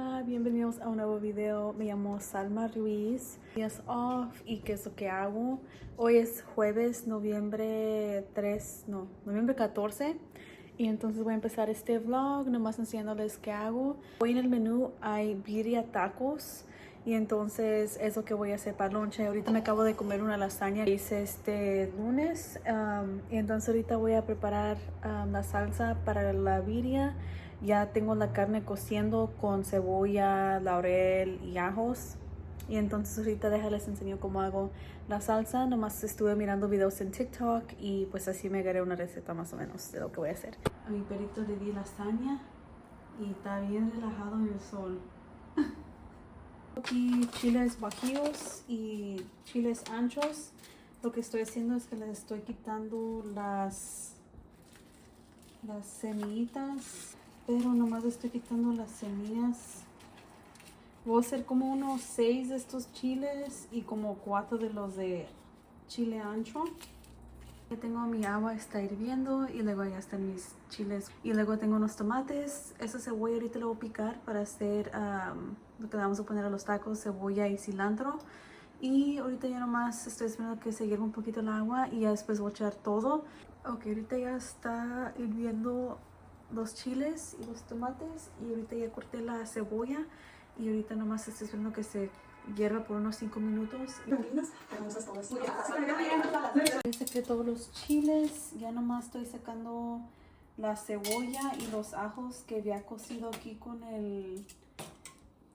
Hola, bienvenidos a un nuevo video. Me llamo Salma Ruiz. Días off y qué es lo que hago. Hoy es jueves, noviembre 14. Y entonces voy a empezar este vlog nomás enseñándoles qué hago. Hoy en el menú hay birria tacos. Y entonces es lo que voy a hacer para lonche. Ahorita me acabo de comer una lasaña que hice este lunes. Y entonces ahorita voy a preparar la salsa para la birria. Ya tengo la carne cociendo con cebolla, laurel y ajos. Y entonces ahorita les enseño cómo hago la salsa. Nomás estuve mirando videos en TikTok y pues así me agarré una receta más o menos de lo que voy a hacer. A mi perrito le di lasaña y está bien relajado en el sol. Aquí chiles guajillos y chiles anchos. Lo que estoy haciendo es que les estoy quitando las semillitas, pero nomás le estoy quitando las semillas. Voy a hacer como unos 6 de estos chiles y como 4 de los de chile ancho. Ya tengo mi agua, está hirviendo y luego ya están mis chiles. Y luego tengo unos tomates. Esa cebolla ahorita la voy a picar para hacer lo que le vamos a poner a los tacos, cebolla y cilantro. Y ahorita ya nomás estoy esperando que se hierva un poquito el agua y ya después voy a echar todo. Ok, ahorita ya está hirviendo los chiles y los tomates y ahorita ya corté la cebolla y ahorita nomás estoy esperando que se hierva por unos 5 minutos. Ya saqué todos los chiles, ya nomás estoy sacando la cebolla y los ajos que había cocido aquí con el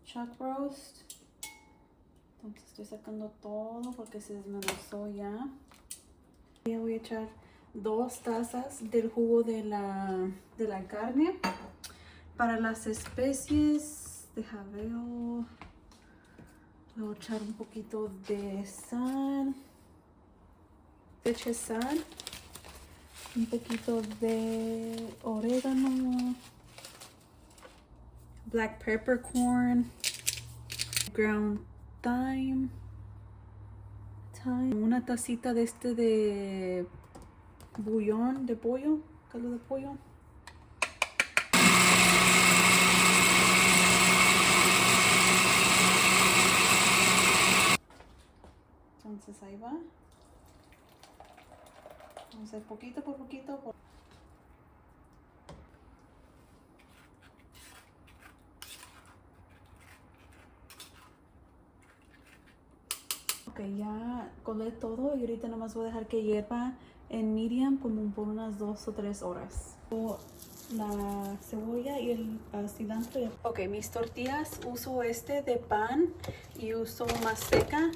chuck roast. Entonces estoy sacando todo porque se desmenuzó ya. Ya voy a echar 2 tazas del jugo de la carne. Para las especies, deja veo. Voy a echar un poquito de sal. Eché sal. Un poquito de orégano. Black peppercorn. Ground thyme. Una tacita de bouillon de pollo, caldo de pollo. Entonces ahí va. Vamos a hacer poquito por poquito. Ok, ya colé todo y ahorita nomás voy a dejar que hierva en medium como por unas 2 o 3 horas. La cebolla y el cilantro. Ok, mis tortillas uso de pan y uso más seca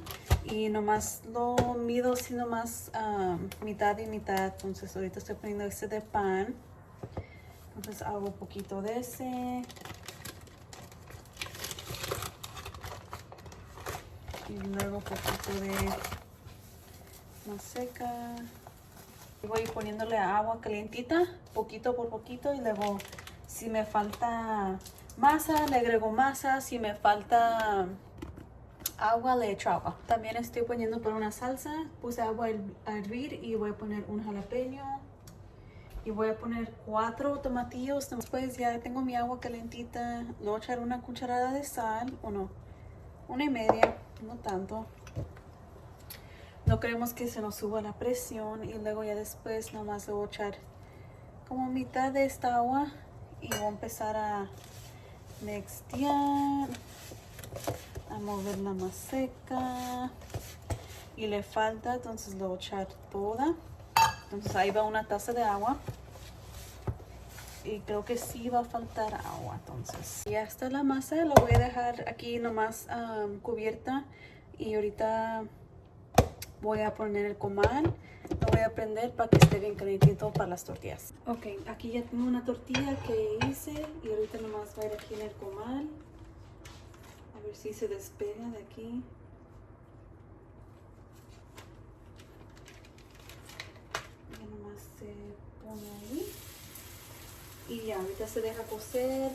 y nomás lo mido así nomás mitad y mitad. Entonces ahorita estoy poniendo de pan. Entonces hago un poquito de ese. Y luego un poquito de más seca. Voy poniéndole agua calientita, poquito por poquito, y luego si me falta masa, le agrego masa. Si me falta agua, le echo agua. También estoy poniendo para una salsa. Puse agua a hervir y voy a poner un jalapeño. Y voy a poner 4 tomatillos. Después ya tengo mi agua calentita. Le voy a echar una cucharada de sal, o no, 1,5, no tanto. No queremos que se nos suba la presión y luego ya después nomás le voy a echar como mitad de esta agua y voy a empezar a mezclar, a moverla más seca y le falta, entonces le voy a echar toda. Entonces ahí va una taza de agua y creo que sí va a faltar agua. Entonces ya está la masa, la voy a dejar aquí nomás cubierta y ahorita voy a poner el comal. Lo voy a prender para que esté bien calientito para las tortillas. Ok, aquí ya tengo una tortilla que hice y ahorita nomás voy a ir aquí en el comal. A ver si se despega de aquí. Ya nomás se pone ahí. Y ya, ahorita se deja cocer.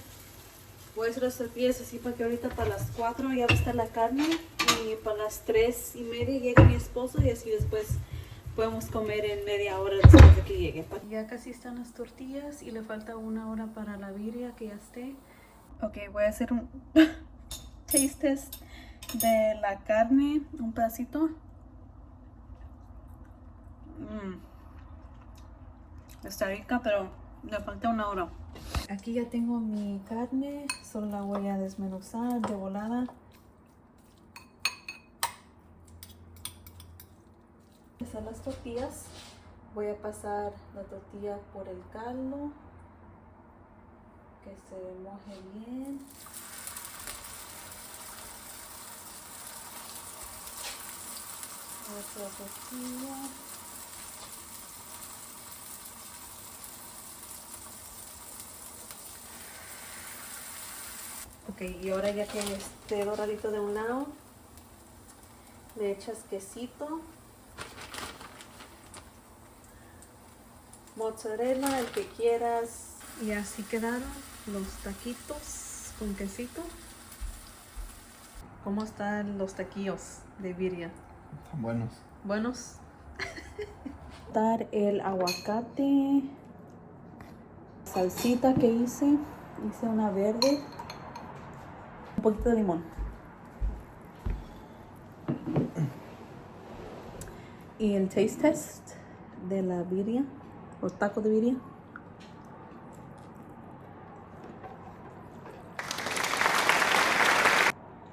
Voy a hacer las tortillas así para que ahorita para las 4 ya va a estar la carne. Y para las 3:30 llega mi esposo y así después podemos comer en media hora después de que llegue. Ya casi están las tortillas y le falta 1 hora para la birria que ya esté. Ok, voy a hacer un taste test de la carne, un pedacito. Está rica, pero le falta una hora. Aquí ya tengo mi carne, solo la voy a desmenuzar de volada. Hacer las tortillas. Voy a pasar la tortilla por el caldo, que se moje bien. Otra tortilla. Ok, y ahora ya que esté doradito de un lado, le echas quesito, mozzarella, el que quieras. Y así quedaron los taquitos con quesito. ¿Cómo están los taquillos de birria? Están buenos. ¿Buenos? Dar el aguacate, salsita que hice una verde, un poquito de limón y el taste test de la birria, los tacos de birria.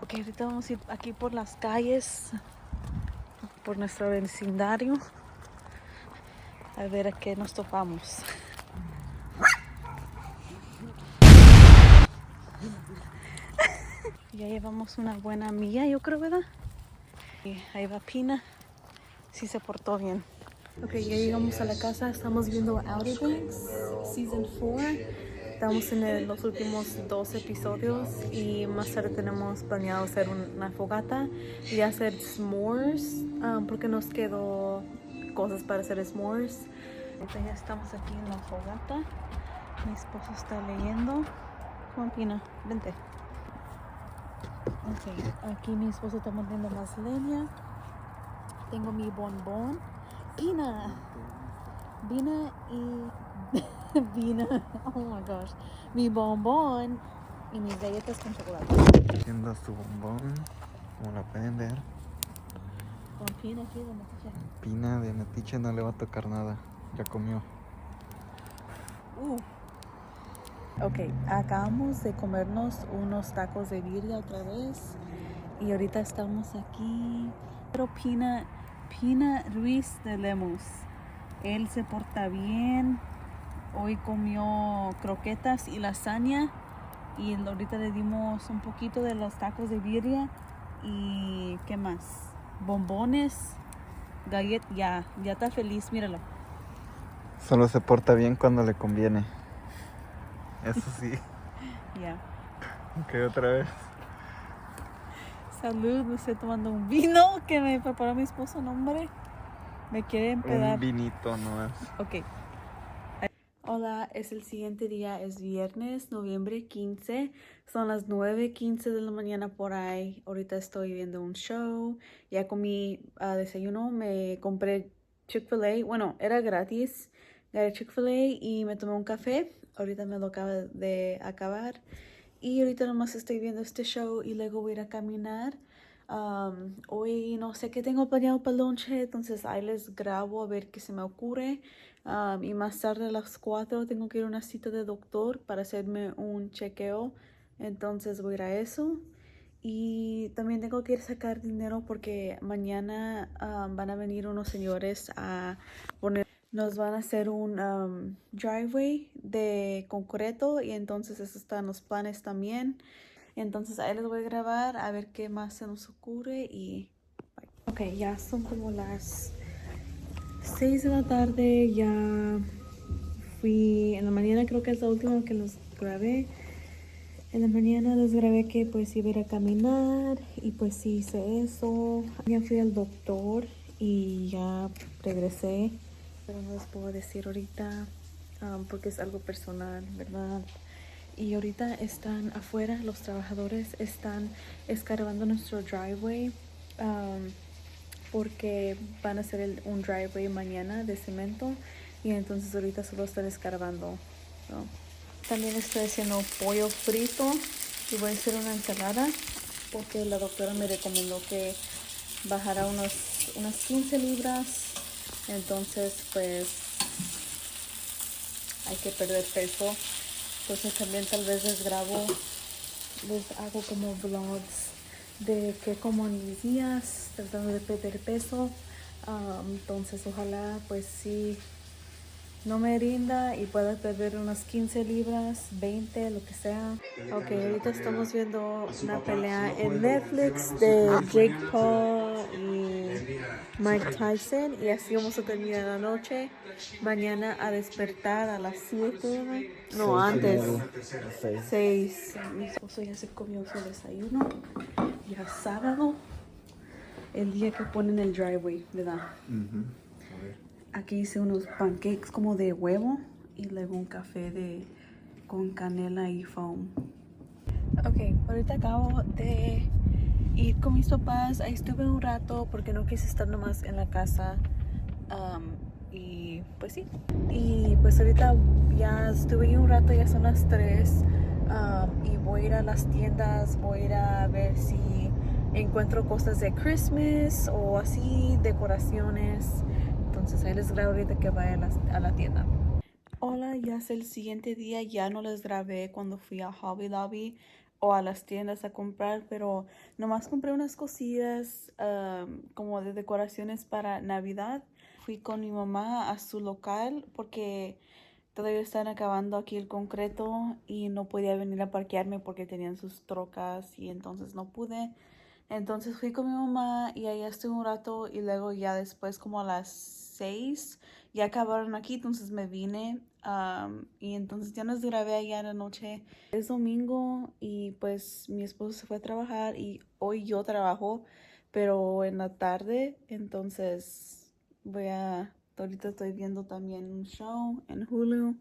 Ok, ahorita vamos a ir aquí por las calles, por nuestro vecindario, a ver a qué nos topamos. Ya llevamos una buena milla, yo creo, ¿verdad? Y ahí va Pina. Sí se portó bien. Ok, ya llegamos a la casa. Estamos viendo Outer Banks, Season 4. Estamos en los últimos 2 episodios y más tarde tenemos planeado hacer una fogata y hacer s'mores, porque nos quedó cosas para hacer s'mores. Ahorita ya estamos aquí en la fogata. Mi esposo está leyendo. Come on, Pina, vente. Ok, aquí mi esposo está poniendo más leña. Tengo mi bombón. Pina y Pina, oh my gosh, mi bombón y mis galletas con chocolate. Haciendo su bombón, como la pueden ver. Con Pina aquí de Metiche. Pina de Metiche no le va a tocar nada, ya comió. Ok, acabamos de comernos unos tacos de birria otra vez y ahorita estamos aquí. Pero Pina Ruiz de Lemus, él se porta bien. Hoy comió croquetas y lasaña y ahorita le dimos un poquito de los tacos de birria y ¿qué más? Bombones, galletas, ya está feliz, míralo. Solo se porta bien cuando le conviene. Eso sí. Ya. Ok, otra vez. Salud, me estoy tomando un vino que me preparó mi esposo, no hombre. Me quiere empedar. Un vinito nomás. Ok. Hola, es el siguiente día, es viernes, noviembre 15. Son las 9:15 de la mañana por ahí. Ahorita estoy viendo un show. Ya comí desayuno, me compré Chick-fil-A. Bueno, era gratis. Gané Chick-fil-A y me tomé un café. Ahorita me lo acaba de acabar. Y ahorita nomás estoy viendo este show y luego voy a ir a caminar. Hoy no sé qué tengo planeado para el lonche, entonces ahí les grabo a ver qué se me ocurre. Y más tarde a las 4 tengo que ir a una cita de doctor para hacerme un chequeo. Entonces voy a ir a eso. Y también tengo que ir a sacar dinero porque mañana van a venir unos señores a poner. Nos van a hacer un driveway de concreto y entonces eso está en los planes también. Entonces ahí les voy a grabar a ver qué más se nos ocurre y bye. Ok, ya son como las 6 de la tarde, ya fui en la mañana, creo que es la última que los grabé. En la mañana les grabé que pues iba a ir a caminar y pues sí hice eso. Ya fui al doctor y ya regresé, pero no les puedo decir ahorita porque es algo personal, ¿verdad? Y ahorita están afuera, los trabajadores están escarbando nuestro driveway porque van a hacer un driveway mañana de cemento y entonces ahorita solo están escarbando, ¿no? También estoy haciendo pollo frito Y voy a hacer una ensalada porque la doctora me recomendó que bajara unas 15 libras. Entonces, pues, hay que perder peso. Entonces también tal vez les hago como vlogs de qué como en mis días, tratando de perder peso. Entonces ojalá pues sí no me rinda y pueda perder unas 15 libras, 20, lo que sea. Ok, ahorita estamos viendo una pelea en Netflix de Jake Paul y Mike Tyson. Y así vamos a terminar la noche. Mañana a despertar a las 7. No, antes. 6. Mi esposo ya se comió su desayuno. Ya es sábado. El día que ponen el driveway, ¿verdad? Aquí hice unos pancakes como de huevo y luego un café con canela y foam. Ok, ahorita acabo de ir con mis papás. Ahí estuve un rato porque no quise estar nomás en la casa. Y pues sí. Y pues ahorita ya estuve ahí un rato, ya son las 3. Y voy a ir a las tiendas, voy a ir a ver si encuentro cosas de Christmas o así, decoraciones. Entonces ahí les grabo ahorita que vaya a la tienda. Hola, ya es el siguiente día, ya no les grabé cuando fui a Hobby Lobby o a las tiendas a comprar, pero nomás compré unas cosillas como de decoraciones para Navidad. Fui con mi mamá a su local porque todavía están acabando aquí el concreto y no podía venir a parquearme porque tenían sus trocas y entonces no pude. Entonces fui con mi mamá y ahí estuve un rato y luego ya después como a las 6 ya acabaron aquí, entonces me vine y entonces ya nos grabé allá en la noche. Es domingo y pues mi esposo se fue a trabajar y hoy yo trabajo, pero en la tarde, entonces ahorita estoy viendo también un show en Hulu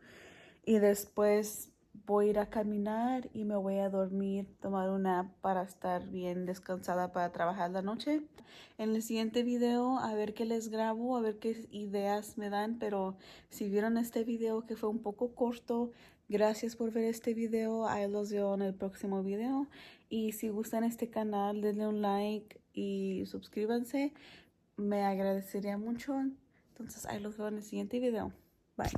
y después voy a ir a caminar y me voy a dormir, tomar una nap para estar bien descansada para trabajar la noche. En el siguiente video a ver qué les grabo, a ver qué ideas me dan, pero si vieron este video que fue un poco corto, gracias por ver este video, ahí los veo en el próximo video. Y si gustan este canal, denle un like y suscríbanse, me agradecería mucho. Entonces ahí los veo en el siguiente video. Bye.